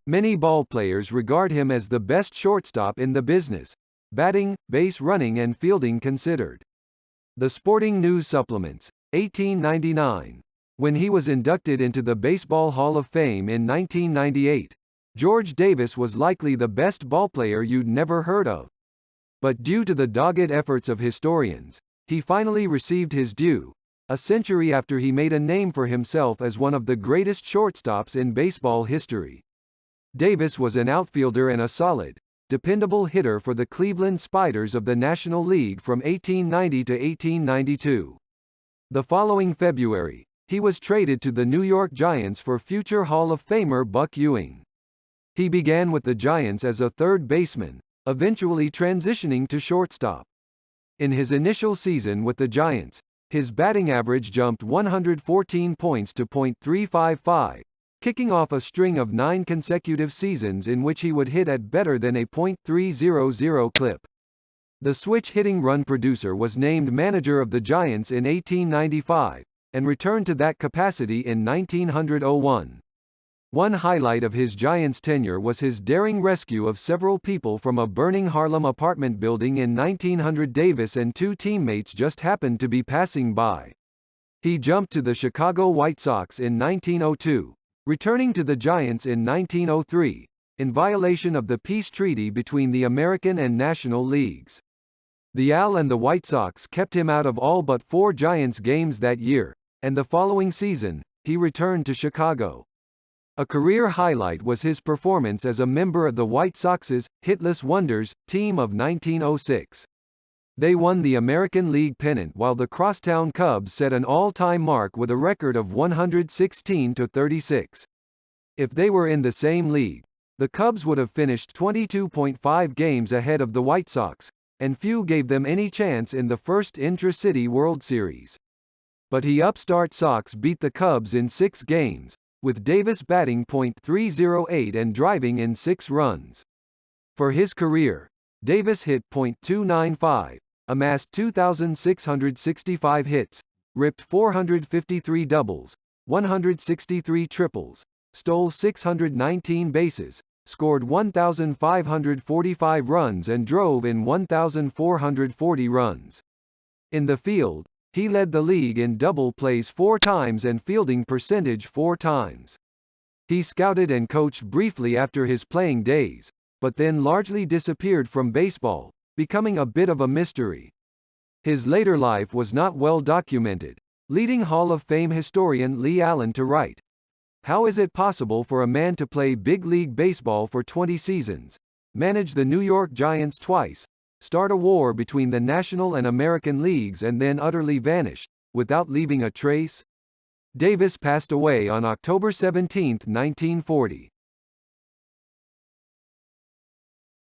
Many ballplayers regard him as the best shortstop in the business, batting, base running and fielding considered. The Sporting News Supplements, 1899. When he was inducted into the Baseball Hall of Fame in 1998, George Davis was likely the best ballplayer you'd never heard of. But due to the dogged efforts of historians, he finally received his due, a century after he made a name for himself as one of the greatest shortstops in baseball history. Davis was an outfielder and a solid, dependable hitter for the Cleveland Spiders of the National League from 1890 to 1892. The following February, he was traded to the New York Giants for future Hall of Famer Buck Ewing. He began with the Giants as a third baseman, eventually transitioning to shortstop. In his initial season with the Giants, his batting average jumped 114 points to .355, kicking off a string of 9 consecutive seasons in which he would hit at better than a .300 clip. The switch-hitting run producer was named manager of the Giants in 1895, and returned to that capacity in 1901. One highlight of his Giants tenure was his daring rescue of several people from a burning Harlem apartment building in 1900. Davis and 2 teammates just happened to be passing by. He jumped to the Chicago White Sox in 1902, returning to the Giants in 1903, in violation of the peace treaty between the American and National Leagues. The Al and the White Sox kept him out of all but 4 Giants games that year, and the following season, he returned to Chicago. A career highlight was his performance as a member of the White Sox's Hitless Wonders team of 1906. They won the American League pennant while the Crosstown Cubs set an all-time mark with a record of 116-36. If they were in the same league, the Cubs would have finished 22.5 games ahead of the White Sox, and few gave them any chance in the first intra-city World Series. But the upstart Sox beat the Cubs in 6 games, with Davis batting .308 and driving in 6 runs. For his career, Davis hit .295, amassed 2,665 hits, ripped 453 doubles, 163 triples, stole 619 bases, scored 1,545 runs and drove in 1,440 runs. In the field, he led the league in double plays 4 times and fielding percentage 4 times. He scouted and coached briefly after his playing days, but then largely disappeared from baseball, becoming a bit of a mystery. His later life was not well documented, leading Hall of Fame historian Lee Allen to write, "How is it possible for a man to play big league baseball for 20 seasons, manage the New York Giants twice, start a war between the National and American leagues and then utterly vanish, without leaving a trace?" Davis passed away on October 17, 1940.